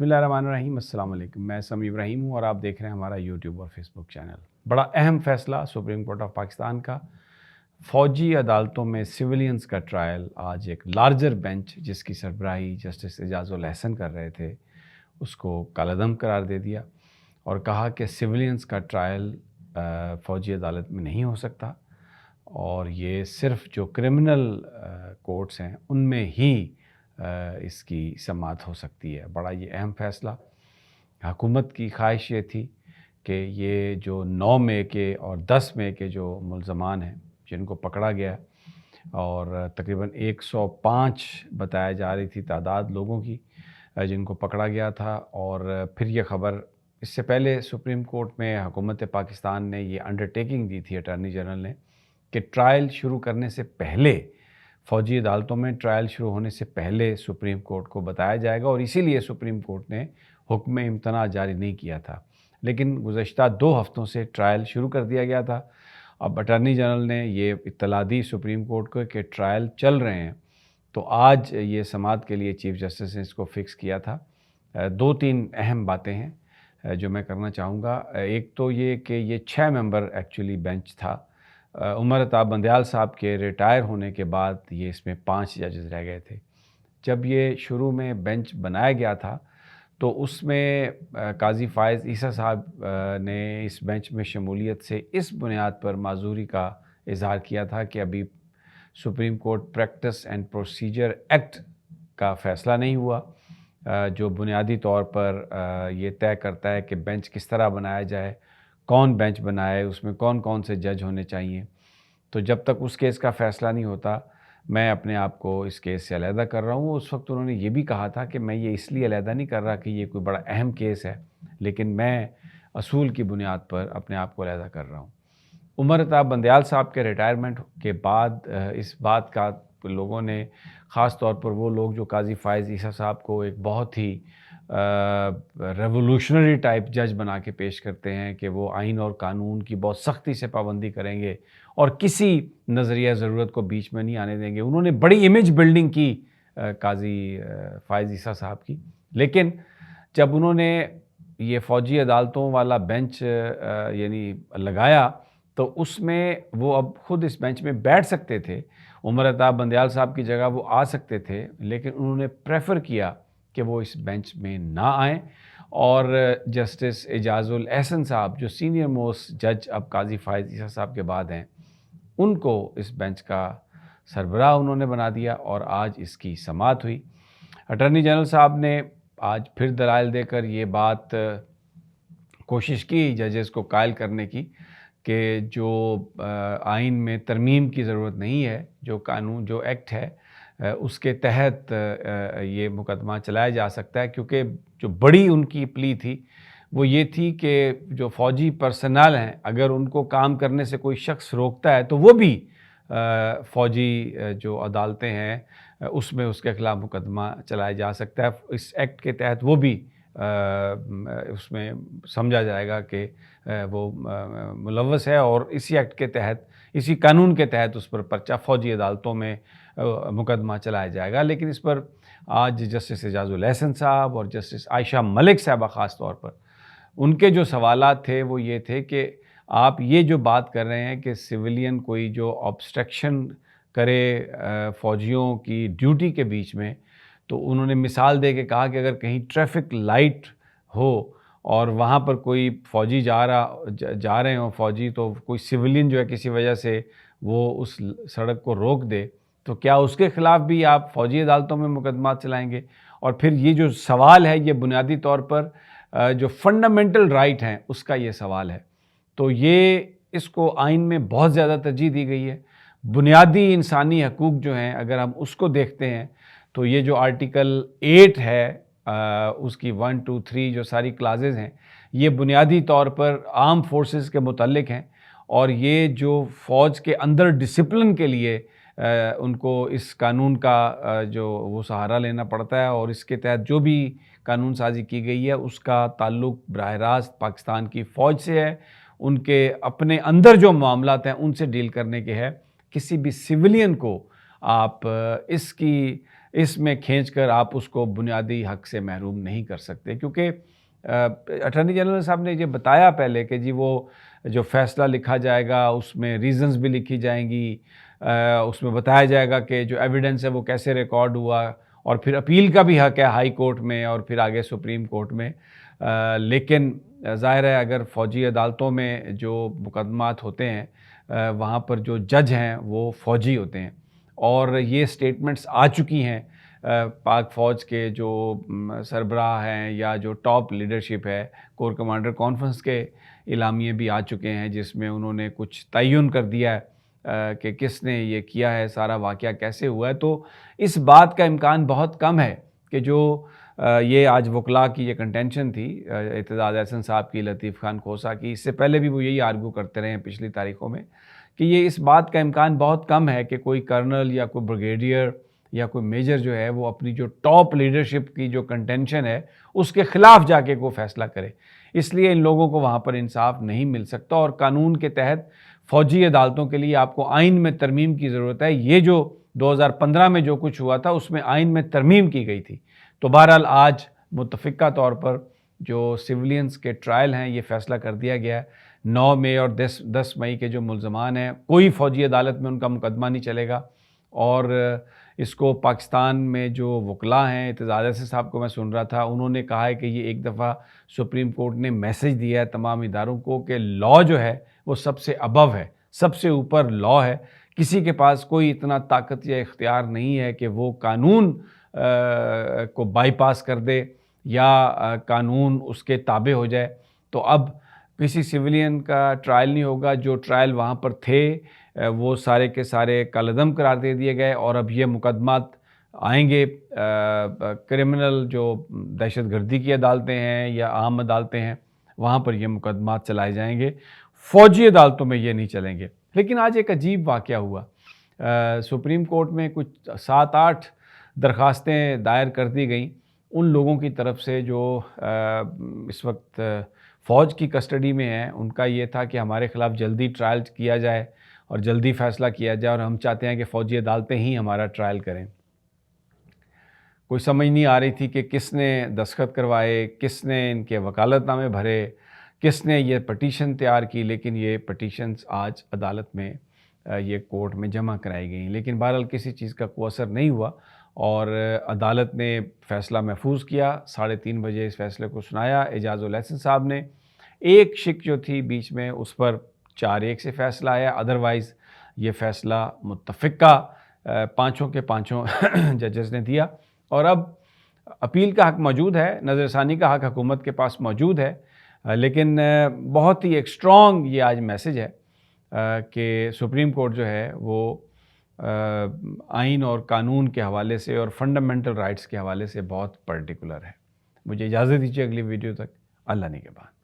بسم اللہ الرحمن الرحیم۔ السلام علیکم، میں سمیع ابراہیم ہوں اور آپ دیکھ رہے ہیں ہمارا یوٹیوب اور فیس بک چینل۔ بڑا اہم فیصلہ سپریم کورٹ آف پاکستان کا، فوجی عدالتوں میں سویلینز کا ٹرائل آج ایک لارجر بینچ جس کی سربراہی جسٹس اعجاز الاحسن کر رہے تھے اس کو کالعدم قرار دے دیا اور کہا کہ سویلینز کا ٹرائل فوجی عدالت میں نہیں ہو سکتا اور یہ صرف جو کرمنل کورٹس ہیں ان میں ہی اس کی سماعت ہو سکتی ہے۔ بڑا یہ اہم فیصلہ، حکومت کی خواہش یہ تھی کہ یہ جو 9 مئی کے اور 10 مئی کے جو ملزمان ہیں جن کو پکڑا گیا اور تقریباً 105 بتایا جا رہی تھی تعداد لوگوں کی جن کو پکڑا گیا تھا، اور پھر یہ خبر اس سے پہلے سپریم کورٹ میں حکومت پاکستان نے یہ انڈرٹیکنگ دی تھی اٹارنی جنرل نے کہ ٹرائل شروع کرنے سے پہلے، فوجی عدالتوں میں ٹرائل شروع ہونے سے پہلے سپریم کورٹ کو بتایا جائے گا، اور اسی لیے سپریم کورٹ نے حکم امتناع جاری نہیں کیا تھا۔ لیکن گزشتہ 2 ہفتوں سے ٹرائل شروع کر دیا گیا تھا۔ اب اٹارنی جنرل نے یہ اطلاع دی سپریم کورٹ کو کہ ٹرائل چل رہے ہیں، تو آج یہ سماعت کے لیے چیف جسٹس نے اس کو فکس کیا تھا۔ 2-3 اہم باتیں ہیں جو میں کرنا چاہوں گا۔ ایک تو یہ کہ یہ 6 ممبر ایکچولی بینچ تھا۔ عمر عطا بندیال صاحب کے ریٹائر ہونے کے بعد یہ اس میں 5 ججز رہ گئے تھے۔ جب یہ شروع میں بینچ بنایا گیا تھا تو اس میں قاضی فائز عیسیٰ صاحب نے اس بینچ میں شمولیت سے اس بنیاد پر معذوری کا اظہار کیا تھا کہ ابھی supreme court practice and procedure act کا فیصلہ نہیں ہوا جو بنیادی طور پر یہ طے کرتا ہے کہ بینچ کس طرح بنایا جائے، کون بینچ بنائے، اس میں کون کون سے جج ہونے چاہیے۔ تو جب تک اس کیس کا فیصلہ نہیں ہوتا میں اپنے آپ کو اس کیس سے علیحدہ کر رہا ہوں۔ اس وقت انہوں نے یہ بھی کہا تھا کہ میں یہ اس لیے علیحدہ نہیں کر رہا کہ یہ کوئی بڑا اہم کیس ہے، لیکن میں اصول کی بنیاد پر اپنے آپ کو علیحدہ کر رہا ہوں۔ عمر عطا بندیال صاحب کے ریٹائرمنٹ کے بعد اس بات کا لوگوں نے، خاص طور پر وہ لوگ جو قاضی فائز عیسیٰ صاحب کو ایک بہت ہی ریولوشنری ٹائپ جج بنا کے پیش کرتے ہیں کہ وہ آئین اور قانون کی بہت سختی سے پابندی کریں گے اور کسی نظریہ ضرورت کو بیچ میں نہیں آنے دیں گے، انہوں نے بڑی امیج بلڈنگ کی قاضی فائز عیسیٰ صاحب کی۔ لیکن جب انہوں نے یہ فوجی عدالتوں والا بینچ یعنی لگایا تو اس میں وہ اب خود اس بینچ میں بیٹھ سکتے تھے، عمر عطا بندیال صاحب کی جگہ وہ آ سکتے تھے، لیکن انہوں نے پریفر کیا کہ وہ اس بینچ میں نہ آئیں، اور جسٹس اعجاز الاحسن صاحب جو سینئر موسٹ جج اب قاضی فائز عیسیٰ صاحب کے بعد ہیں، ان کو اس بینچ کا سربراہ انہوں نے بنا دیا اور آج اس کی سماعت ہوئی۔ اٹارنی جنرل صاحب نے آج پھر دلائل دے کر یہ بات کوشش کی ججز کو قائل کرنے کی کہ جو آئین میں ترمیم کی ضرورت نہیں ہے، جو قانون، جو ایکٹ ہے اس کے تحت یہ مقدمہ چلایا جا سکتا ہے، کیونکہ جو بڑی ان کی پلی تھی وہ یہ تھی کہ جو فوجی پرسنل ہیں اگر ان کو کام کرنے سے کوئی شخص روکتا ہے تو وہ بھی فوجی جو عدالتیں ہیں اس میں اس کے خلاف مقدمہ چلایا جا سکتا ہے۔ اس ایکٹ کے تحت وہ بھی اس میں سمجھا جائے گا کہ وہ ملوث ہے، اور اسی ایکٹ کے تحت، اسی قانون کے تحت اس پر پرچہ فوجی عدالتوں میں مقدمہ چلایا جائے گا۔ لیکن اس پر آج جسٹس اعجاز الاحسن صاحب اور جسٹس عائشہ ملک صاحبہ خاص طور پر ان کے جو سوالات تھے وہ یہ تھے کہ آپ یہ جو بات کر رہے ہیں کہ سویلین کوئی جو آبسٹرکشن کرے فوجیوں کی ڈیوٹی کے بیچ میں، تو انہوں نے مثال دے کے کہا کہ اگر کہیں ٹریفک لائٹ ہو اور وہاں پر کوئی فوجی جا رہے ہوں فوجی، تو کوئی سویلین جو ہے کسی وجہ سے وہ اس سڑک کو روک دے تو کیا اس کے خلاف بھی آپ فوجی عدالتوں میں مقدمات چلائیں گے؟ اور پھر یہ جو سوال ہے یہ بنیادی طور پر جو فنڈامنٹل رائٹ ہیں اس کا یہ سوال ہے، تو یہ اس کو آئین میں بہت زیادہ ترجیح دی گئی ہے۔ بنیادی انسانی حقوق جو ہیں اگر ہم اس کو دیکھتے ہیں تو یہ جو آرٹیکل 8 ہے اس کی 1, 2, 3 جو ساری کلازز ہیں یہ بنیادی طور پر آرم فورسز کے متعلق ہیں، اور یہ جو فوج کے اندر ڈسپلن کے لیے ان کو اس قانون کا جو وہ سہارا لینا پڑتا ہے، اور اس کے تحت جو بھی قانون سازی کی گئی ہے اس کا تعلق براہ راست پاکستان کی فوج سے ہے، ان کے اپنے اندر جو معاملات ہیں ان سے ڈیل کرنے کے ہے۔ کسی بھی سویلین کو آپ اس کی اس میں کھینچ کر آپ اس کو بنیادی حق سے محروم نہیں کر سکتے، کیونکہ اٹارنی جنرل صاحب نے یہ بتایا پہلے کہ جی وہ جو فیصلہ لکھا جائے گا اس میں ریزنز بھی لکھی جائیں گی، اس میں بتایا جائے گا کہ جو ایویڈنس ہے وہ کیسے ریکارڈ ہوا، اور پھر اپیل کا بھی حق ہے ہائی کورٹ میں اور پھر آگے سپریم کورٹ میں۔ لیکن ظاہر ہے اگر فوجی عدالتوں میں جو مقدمات ہوتے ہیں وہاں پر جو جج ہیں وہ فوجی ہوتے ہیں، اور یہ سٹیٹمنٹس آ چکی ہیں پاک فوج کے جو سربراہ ہیں یا جو ٹاپ لیڈرشپ ہے، کور کمانڈر کانفرنس کے اعلامیے بھی آ چکے ہیں جس میں انہوں نے کچھ تعین کر دیا ہے کہ کس نے یہ کیا ہے، سارا واقعہ کیسے ہوا ہے۔ تو اس بات کا امکان بہت کم ہے کہ جو یہ آج وکلاء کی یہ کنٹینشن تھی اعتزاز احسن صاحب کی، لطیف خان کھوسہ کی، اس سے پہلے بھی وہ یہی آرگو کرتے رہے ہیں پچھلی تاریخوں میں، کہ یہ اس بات کا امکان بہت کم ہے کہ کوئی کرنل یا کوئی بریگیڈیئر یا کوئی میجر جو ہے وہ اپنی جو ٹاپ لیڈرشپ کی جو کنٹینشن ہے اس کے خلاف جا کے کوئی فیصلہ کرے۔ اس لیے ان لوگوں کو وہاں پر انصاف نہیں مل سکتا، اور قانون کے تحت فوجی عدالتوں کے لیے آپ کو آئین میں ترمیم کی ضرورت ہے۔ یہ جو 2015 میں جو کچھ ہوا تھا اس میں آئین میں ترمیم کی گئی تھی۔ تو بہرحال آج متفقہ طور پر جو سویلینز کے ٹرائل ہیں یہ فیصلہ کر دیا گیا ہے، 9 مئی اور 10 مئی کے جو ملزمان ہیں کوئی فوجی عدالت میں ان کا مقدمہ نہیں چلے گا، اور اس کو پاکستان میں جو وکلاء ہیں، اعتزاز احسن صاحب کو میں سن رہا تھا، انہوں نے کہا ہے کہ یہ ایک دفعہ سپریم کورٹ نے میسج دیا ہے تمام اداروں کو کہ لا جو ہے وہ سب سے ابو ہے، سب سے اوپر لا ہے، کسی کے پاس کوئی اتنا طاقت یا اختیار نہیں ہے کہ وہ قانون کو بائی پاس کر دے یا قانون اس کے تابع ہو جائے۔ تو اب کسی سویلین کا ٹرائل نہیں ہوگا، جو ٹرائل وہاں پر تھے وہ سارے کے سارے کالعدم قرار دے دیے گئے، اور اب یہ مقدمات آئیں گے کرمنل جو دہشت گردی کی عدالتیں ہیں یا عام عدالتیں ہیں وہاں پر یہ مقدمات چلائے جائیں گے، فوجی عدالتوں میں یہ نہیں چلیں گے۔ لیکن آج ایک عجیب واقعہ ہوا، سپریم کورٹ میں کچھ 7-8 درخواستیں دائر کر دی گئیں ان لوگوں کی طرف سے جو اس وقت فوج کی کسٹڈی میں ہیں۔ ان کا یہ تھا کہ ہمارے خلاف جلدی ٹرائل کیا جائے اور جلدی فیصلہ کیا جائے، اور ہم چاہتے ہیں کہ فوجی عدالتیں ہی ہمارا ٹرائل کریں۔ کوئی سمجھ نہیں آ رہی تھی کہ کس نے دستخط کروائے، کس نے ان کے وکالت نامے بھرے، کس نے یہ پٹیشن تیار کی، لیکن یہ پٹیشنز آج عدالت میں یہ کورٹ میں جمع کرائی گئیں، لیکن بہرحال کسی چیز کا کوئی اثر نہیں ہوا، اور عدالت نے فیصلہ محفوظ کیا۔ 3:30 بجے اس فیصلے کو سنایا اعجاز الاحسن صاحب نے۔ ایک شک جو تھی بیچ میں اس پر 4-1 سے فیصلہ آیا، ادروائز یہ فیصلہ متفقہ 5 کے 5 ججز نے دیا، اور اب اپیل کا حق موجود ہے، نظر ثانی کا حق حکومت کے پاس موجود ہے، لیکن بہت ہی ایک اسٹرانگ یہ آج میسج ہے کہ سپریم کورٹ جو ہے وہ آئین اور قانون کے حوالے سے اور فنڈامنٹل رائٹس کے حوالے سے بہت پرٹیکولر ہے۔ مجھے اجازت دیجیے اگلی ویڈیو تک، اللہ نگہبان۔